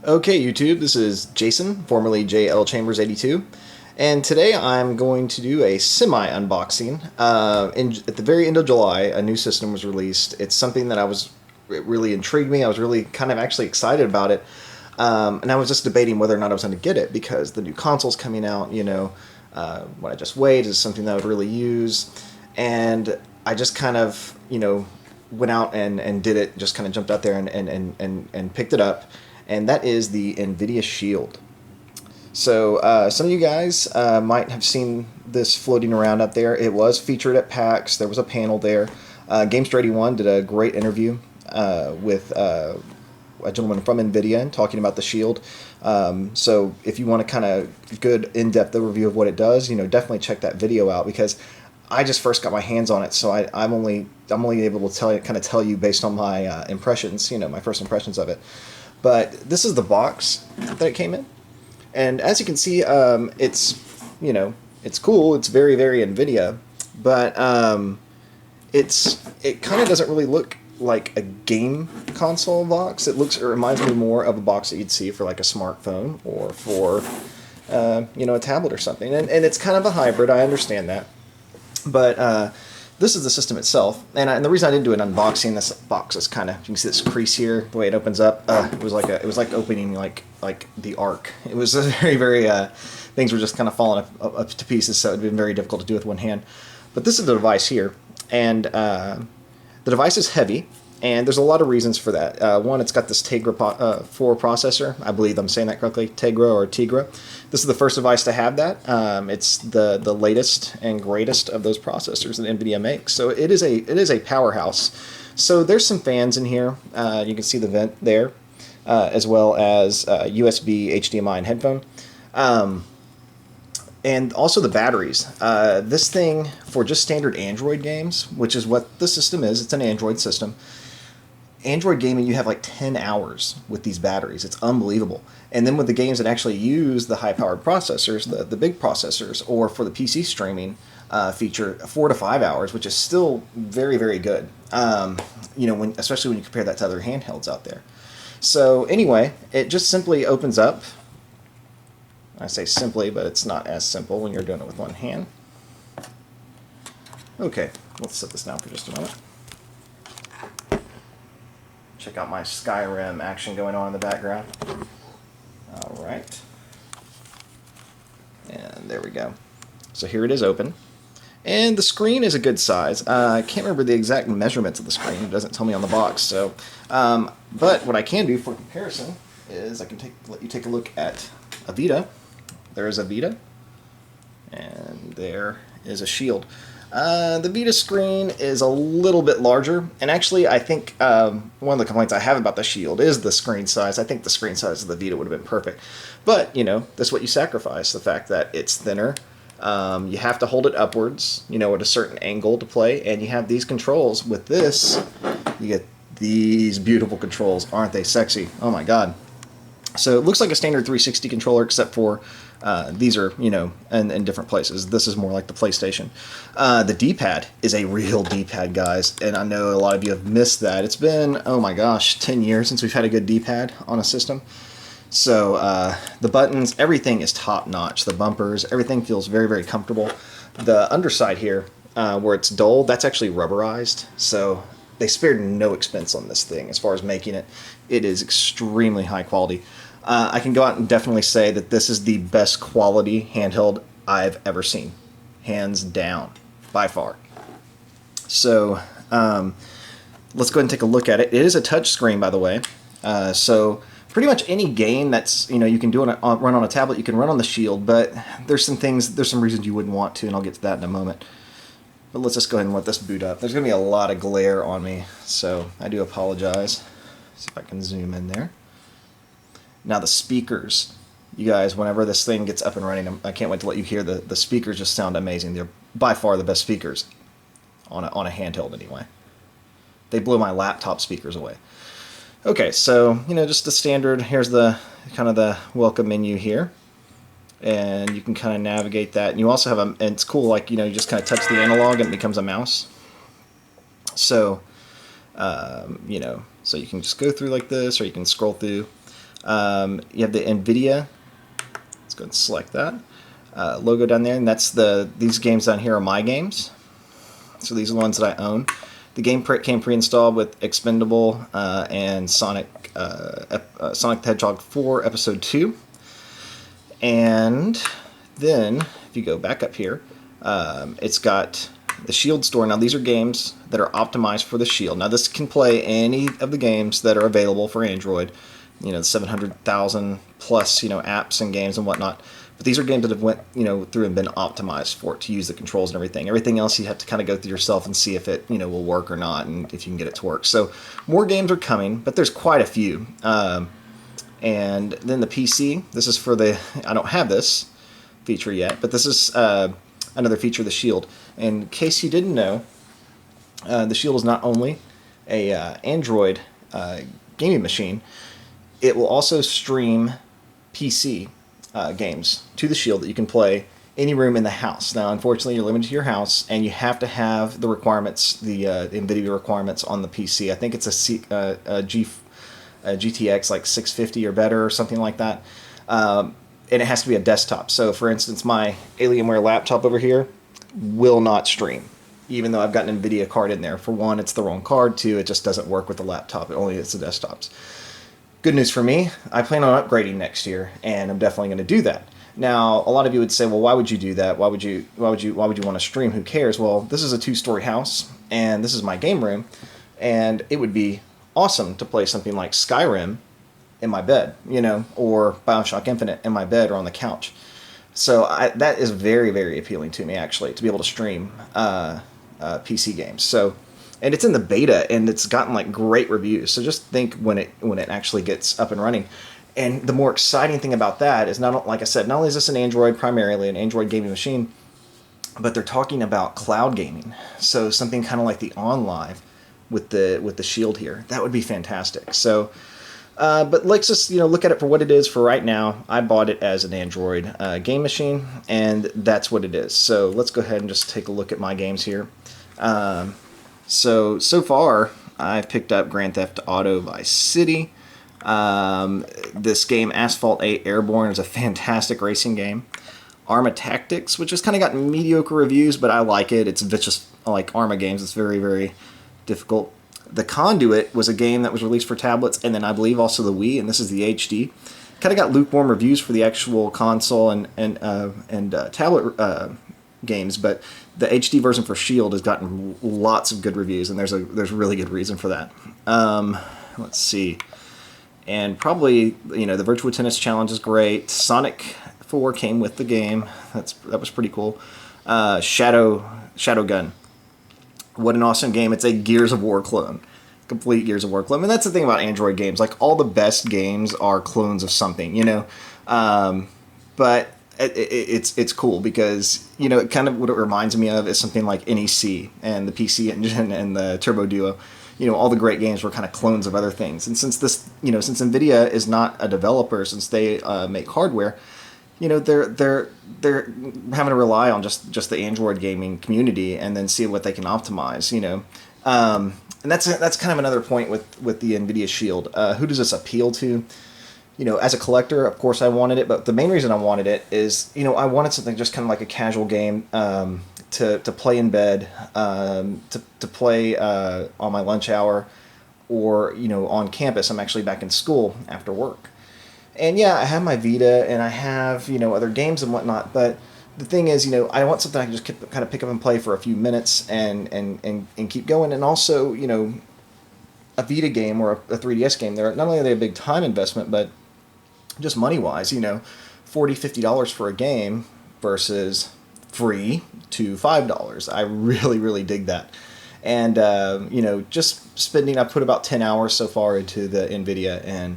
Okay, YouTube, this is Jason, formerly JLChambers82, and today I'm going to do a semi-unboxing. At the very end of July, a new system was released. It's something that it really intrigued me. I was really kind of actually excited about it, and I was just debating whether or not I was going to get it because the new console's coming out, what I just weighed is something that I would really use, and I just kind of, went out and did it, just kind of jumped out there and picked it up. And that is the Nvidia Shield. So some of you guys might have seen this floating around up there. It was featured at PAX. There was a panel there. Gamester81 did a great interview with a gentleman from Nvidia talking about the Shield. So if you want a kind of good in-depth overview of what it does, definitely check that video out because I just first got my hands on it, so I'm only able to tell you based on my impressions, my first impressions of it. But this is the box that it came in, and as you can see, it's it's cool. It's very Nvidia, but it kind of doesn't really look like a game console box. It reminds me more of a box that you'd see for like a smartphone or for a tablet or something. And it's kind of a hybrid. I understand that, but this is the system itself, and the reason I didn't do an unboxing, this box is kind of, you can see this crease here, the way it opens up. It was like opening like the Ark. It was very things were just kind of falling up to pieces, so it'd been very difficult to do with one hand. But this is the device here, and the device is heavy, and there's a lot of reasons for that. One, it's got this Tegra 4 processor. I believe I'm saying that correctly, Tegra or Tegra. This is the first device to have that. It's the latest and greatest of those processors that Nvidia makes. So it is a powerhouse. So there's some fans in here. You can see the vent there, as well as USB, HDMI, and headphone. And also the batteries. This thing, for just standard Android games, which is what the system is, it's an Android system. Android gaming, you have like 10 hours with these batteries. It's unbelievable. And then with the games that actually use the high-powered processors, the big processors, or for the PC streaming feature, 4 to 5 hours, which is still very good. Especially when you compare that to other handhelds out there. So anyway, it just simply opens up. I say simply, but it's not as simple when you're doing it with one hand. Okay, let's set this down for just a moment. Check out my Skyrim action going on in the background. Alright. And there we go. So here it is open. And the screen is a good size. I can't remember the exact measurements of the screen. It doesn't tell me on the box. So, but what I can do for comparison is I can let you take a look at a Vita. There is a Vita. And there is a Shield. The Vita screen is a little bit larger, and actually I think one of the complaints I have about the Shield is the screen size. I think the screen size of the Vita would have been perfect, but that's what you sacrifice, the fact that it's thinner. You have to hold it upwards, at a certain angle to play, and you have these controls. With this, you get these beautiful controls. Aren't they sexy? Oh my god. So it looks like a standard 360 controller, except for these are, in different places. This is more like the PlayStation. The D-pad is a real D-pad, guys, and I know a lot of you have missed that. It's been, oh my gosh, 10 years since we've had a good D-pad on a system. So the buttons, everything is top-notch. The bumpers, everything feels very comfortable. The underside here, where it's dull, that's actually rubberized, so they spared no expense on this thing as far as making it. It is extremely high quality. I can go out and definitely say that this is the best quality handheld I've ever seen. Hands down, by far. So let's go ahead and take a look at it. It is a touch screen, by the way. So pretty much any game that's, you can run on a tablet, you can run on the Shield, but there's some reasons you wouldn't want to, and I'll get to that in a moment. But let's just go ahead and let this boot up. There's going to be a lot of glare on me, so I do apologize. See if I can zoom in there. Now the speakers, you guys, whenever this thing gets up and running, I can't wait to let you hear the speakers just sound amazing. They're by far the best speakers on a handheld anyway. They blow my laptop speakers away. Okay, so, just the standard, here's the kind of the welcome menu here. And you can kind of navigate that. And you also have and it's cool, like, you just kind of touch the analog and it becomes a mouse. So, so you can just go through like this, or you can scroll through. You have the Nvidia. Let's go and select that logo down there, and that's these games down here are my games. So these are the ones that I own. The game came pre-installed with Expendable and Sonic the Hedgehog 4 Episode 2. And then, if you go back up here, it's got the Shield store. Now, these are games that are optimized for the Shield. Now, this can play any of the games that are available for Android. You know, 700,000 plus, apps and games and whatnot. But these are games that have went, through and been optimized for it to use the controls and everything. Everything else you have to kind of go through yourself and see if it, will work or not, and if you can get it to work. So more games are coming, but there's quite a few. And then the PC. This is for I don't have this feature yet, but this is another feature of the Shield. In case you didn't know, the Shield is not only a Android gaming machine, it will also stream PC games to the Shield that you can play any room in the house. Now, unfortunately, you're limited to your house, and you have to have the requirements, the Nvidia requirements on the PC. I think it's a GTX like 650 or better or something like that. And it has to be a desktop. So, for instance, my Alienware laptop over here will not stream, even though I've got an Nvidia card in there. For one, it's the wrong card. Two, it just doesn't work with the laptop. It only hits the desktops. Good news for me, I plan on upgrading next year, and I'm definitely going to do that. Now, a lot of you would say, well, why would you do that? Why would you want to stream? Who cares? Well, this is a 2-story house, and this is my game room, and it would be awesome to play something like Skyrim in my bed, or BioShock Infinite in my bed or on the couch. So that is very, very appealing to me, actually, to be able to stream PC games. So. And it's in the beta, and it's gotten like great reviews. So just think when it actually gets up and running. And the more exciting thing about that is like I said, not only is this an Android, primarily an Android gaming machine, but they're talking about cloud gaming. So something kind of like the OnLive with the Shield here. That would be fantastic. So, but let's just look at it for what it is for right now. I bought it as an Android game machine, and that's what it is. So let's go ahead and just take a look at my games here. So far, I've picked up Grand Theft Auto Vice City. This game, Asphalt 8 Airborne, is a fantastic racing game. Arma Tactics, which has kind of gotten mediocre reviews, but I like it. It's just like Arma games. It's very, very difficult. The Conduit was a game that was released for tablets, and then I believe also the Wii, and this is the HD. Kind of got lukewarm reviews for the actual console and tablet games, but the HD version for Shield has gotten lots of good reviews, and there's really good reason for that. Let's see, and probably the Virtua Tennis Challenge is great. Sonic 4 came with the game. That was pretty cool. Shadow Gun, what an awesome game! It's a Gears of War clone, complete Gears of War clone. And that's the thing about Android games; like all the best games are clones of something, but it's cool because kind of what it reminds me of is something like NEC and the PC Engine and the Turbo Duo. All the great games were kind of clones of other things. And since since Nvidia is not a developer, since they make hardware, they're having to rely on just the Android gaming community and then see what they can optimize. And that's kind of another point with the Nvidia Shield. Who does this appeal to? As a collector, of course, I wanted it, but the main reason I wanted it is, I wanted something just kind of like a casual game to play in bed, to play on my lunch hour, or on campus. I'm actually back in school after work, and yeah, I have my Vita and I have other games and whatnot. But the thing is, I want something I can just kind of pick up and play for a few minutes and keep going, and also a Vita game or a 3DS game. Not only are they a big time investment, but just money-wise, $40, $50 for a game versus free to $5. I really, really dig that. And, just spending, I put about 10 hours so far into the Nvidia, and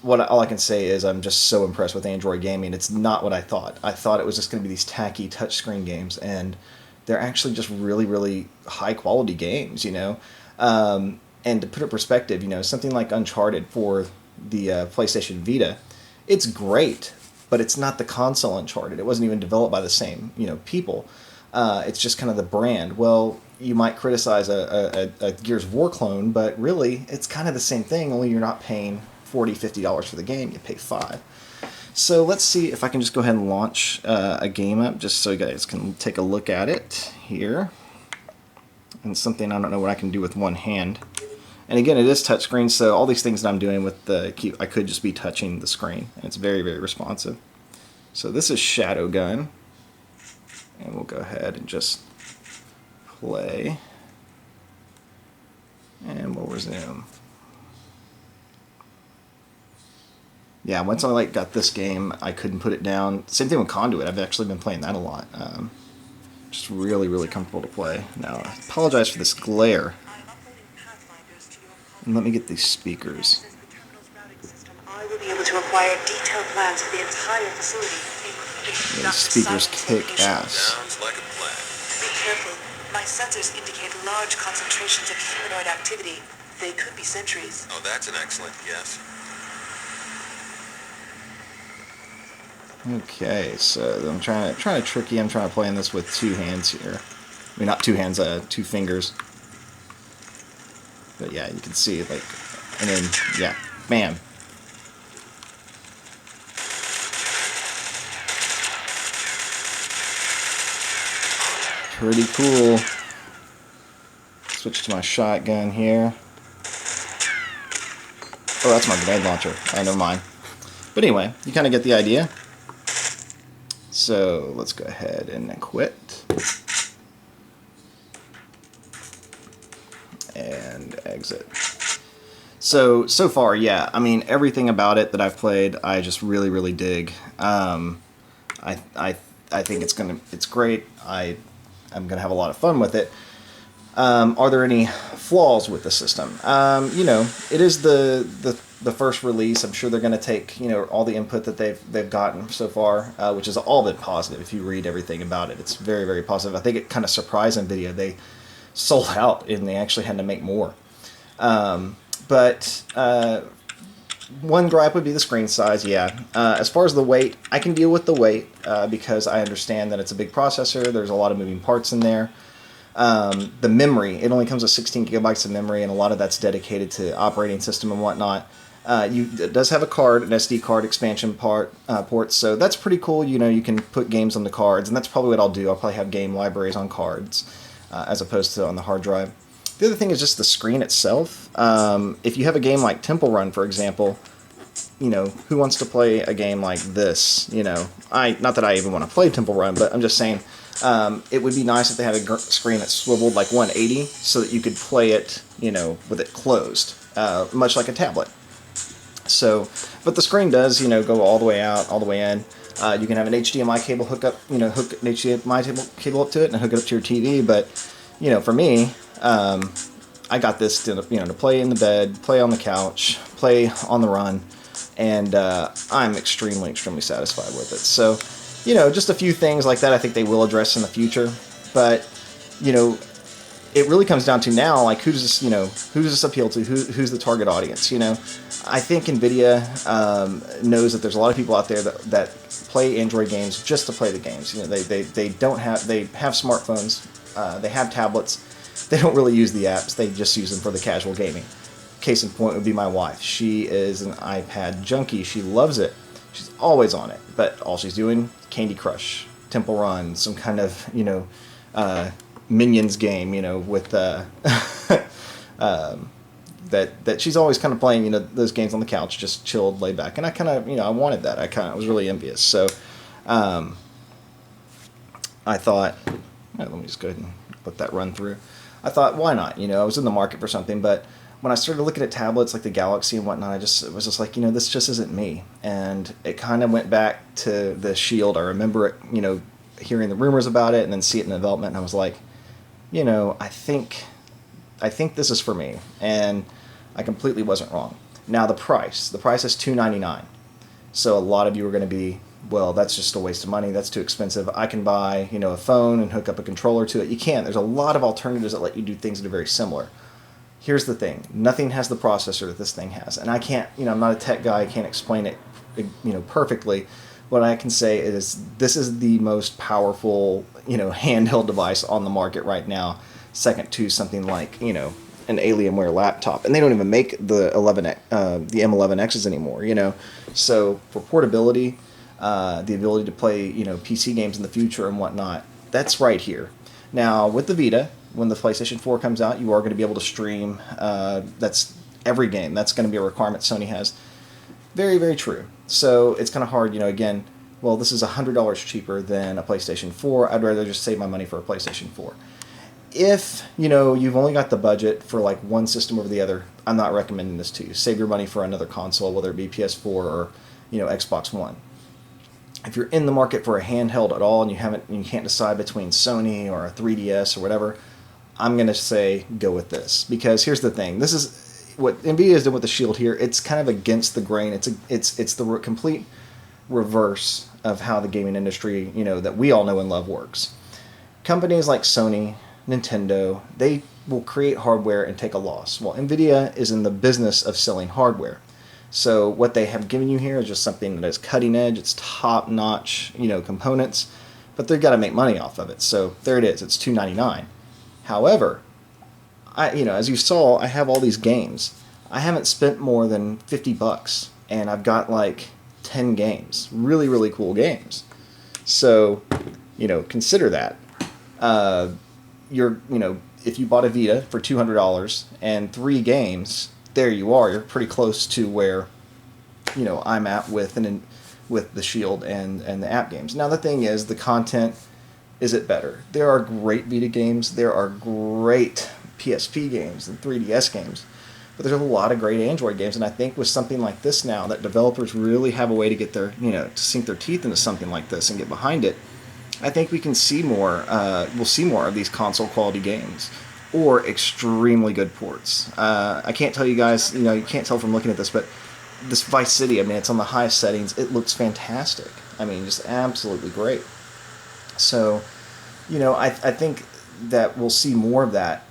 all I can say is I'm just so impressed with Android gaming. It's not what I thought. I thought it was just going to be these tacky touchscreen games, and they're actually just really, really high-quality games, And to put it in perspective, something like Uncharted for the PlayStation Vita, it's great, but it's not the console Uncharted. It wasn't even developed by the same, people. It's just kind of the brand. Well, you might criticize a Gears of War clone, but really, it's kind of the same thing, only you're not paying $40–50 for the game, you pay $5. So let's see if I can just go ahead and launch a game up, just so you guys can take a look at it here. And something I don't know what I can do with one hand. And again, it is touchscreen, so all these things that I'm doing with the key, I could just be touching the screen. And it's very, very responsive. So this is Shadowgun. And we'll go ahead and just play. And we'll resume. Yeah, once I got this game, I couldn't put it down. Same thing with Conduit. I've actually been playing that a lot. Just really, really comfortable to play. Now, I apologize for this glare. And let me get these speakers. I will be able to acquire detailed plans of the entire facility. These speakers kick ass. Sounds like a plan. Be careful. My sensors indicate large concentrations of humanoid activity. They could be sentries. Oh, that's an excellent guess. Okay, so I'm trying to trick you. I'm trying to play in this with two hands here. I mean, not two hands, two fingers. But yeah, you can see and then yeah, bam. Pretty cool. Switch to my shotgun here. Oh, that's my grenade launcher. Oh, never mind. But anyway, you kind of get the idea. So let's go ahead and quit. And exit. So far, yeah, I mean, everything about it that I've played, I just really, really dig. I think it's great. I'm gonna have a lot of fun with it. Are there any flaws with the system? You know, it is the first release. I'm sure they're going to take, you know, all the input that they've gotten so far, which has all been positive. If you read everything about it, it's very, very positive. I think it kind of surprised Nvidia. They sold out and they actually had to make more. But one gripe would be the screen size. Yeah. As far as the weight, I can deal with the weight because I understand that it's a big processor. There's a lot of moving parts in there. The memory, it only comes with 16 gigabytes of memory, and a lot of that's dedicated to operating system and whatnot. It does have a card, an SD card expansion port, so that's pretty cool. You know, you can put games on the cards, and that's probably what I'll do. I'll probably have game libraries on cards as opposed to on the hard drive. The other thing is just the screen itself. If you have a game like Temple Run, for example, you know, who wants to play a game like this? You know, not that I even want to play Temple Run, but I'm just saying, it would be nice if they had a screen that swiveled like 180 so that you could play it, you know, with it closed, much like a tablet. So, but the screen does, you know, go all the way out, all the way in. You can have an HDMI cable hook up, you know, hook an HDMI cable up to it and hook it up to your TV. But, you know, for me, I got this to, you know, to play in the bed, play on the couch, play on the run, and I'm extremely, extremely satisfied with it. So, you know, just a few things like that I think they will address in the future. But, you know, it really comes down to now, like, who does this appeal to? Who's the target audience, you know? I think Nvidia knows that there's a lot of people out there that play Android games just to play the games. You know, they have smartphones, they have tablets. They don't really use the apps. They just use them for the casual gaming. Case in point would be my wife. She is an iPad junkie. She loves it. She's always on it. But all she's doing, Candy Crush, Temple Run, some kind of, you know, Minions game, you know, with that she's always kind of playing, you know, those games on the couch, just chilled, laid back. And I kind of, you know, I wanted that. I was really envious. So I thought, let me just go ahead and let that run through. I thought, why not? You know, I was in the market for something, but when I started looking at tablets like the Galaxy and whatnot, it was just like, you know, this just isn't me. And it kind of went back to the Shield. I remember it, you know, hearing the rumors about it and then see it in development, and I was like, you know, I think this is for me. And I completely wasn't wrong. Now the price is $299. So a lot of you are going to be, well, that's just a waste of money. That's too expensive. I can buy, you know, a phone and hook up a controller to it. You can't. There's a lot of alternatives that let you do things that are very similar. Here's the thing. Nothing has the processor that this thing has. And I can't, you know, I'm not a tech guy. I can't explain it, you know, perfectly. What I can say is this is the most powerful, you know, handheld device on the market right now, second to something like, you know, an Alienware laptop, and they don't even make the the M11Xs anymore. So for portability, the ability to play PC games in the future and whatnot, that's right here. Now with the Vita, when the PlayStation 4 comes out, you are going to be able to stream. That's every game. That's going to be a requirement Sony has. Very, very true. So it's kind of hard, again, well, this is $100 cheaper than a PlayStation 4. I'd rather just save my money for a PlayStation 4. If, you've only got the budget for like one system over the other, I'm not recommending this to you. Save your money for another console, whether it be PS4 or, Xbox One. If you're in the market for a handheld at all and you can't decide between Sony or a 3DS or whatever, I'm going to say go with this. Because here's the thing. This is what Nvidia has done with the Shield here. It's kind of against the grain. It's the complete reverse of how the gaming industry, that we all know and love works. Companies like Sony, Nintendo, they will create hardware and take a loss. Well, Nvidia is in the business of selling hardware. So what they have given you here is just something that is cutting edge, it's top-notch, components, but they've got to make money off of it. So there it is, it's $299. However, as you saw, I have all these games. I haven't spent more than $50, and I've got like 10 games, really, really cool games. So, consider that. If you bought a Vita for $200 and 3 games, there you are. You're pretty close to where, I'm at with the Shield and the app games. Now the thing is, the content, is it better? There are great Vita games. There are great PSP games and 3DS games. But there's a lot of great Android games, and I think with something like this now, that developers really have a way to get their, to sink their teeth into something like this and get behind it. I think we can see more. We'll see more of these console quality games, or extremely good ports. I can't tell you guys. You can't tell from looking at this, but this Vice City. I mean, it's on the highest settings. It looks fantastic. I mean, just absolutely great. So, I think that we'll see more of that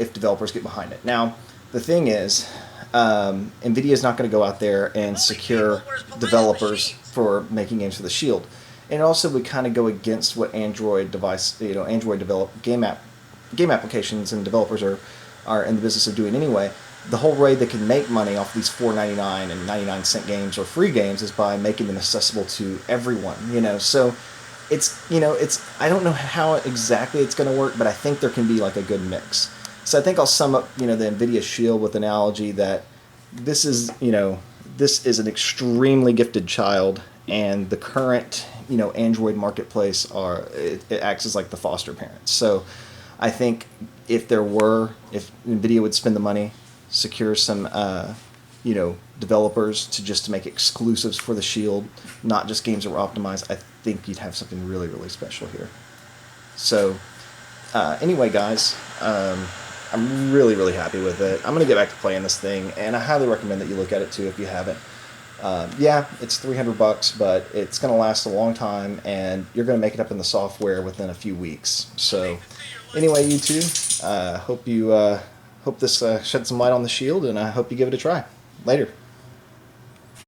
if developers get behind it. Now, the thing is, Nvidia is not going to go out there and secure developers for making games for the Shield. And it also would kind of go against what Android develop game applications and developers are in the business of doing anyway. The whole way they can make money off these $4.99 and 99-cent games or free games is by making them accessible to everyone. So it's I don't know how exactly it's going to work, but I think there can be like a good mix. So I think I'll sum up the Nvidia Shield with an analogy that this is an extremely gifted child, and the current Android marketplace it acts as like the foster parents. So I think if Nvidia would spend the money, secure some developers to make exclusives for the Shield, not just games that were optimized, I think you'd have something really, really special here. So anyway, guys, I'm really, really happy with it. I'm going to get back to playing this thing, and I highly recommend that you look at it too if you haven't. Yeah, it's $300, but it's going to last a long time, and you're going to make it up in the software within a few weeks. So anyway, you two, hope this shed some light on the Shield, and I hope you give it a try. Later.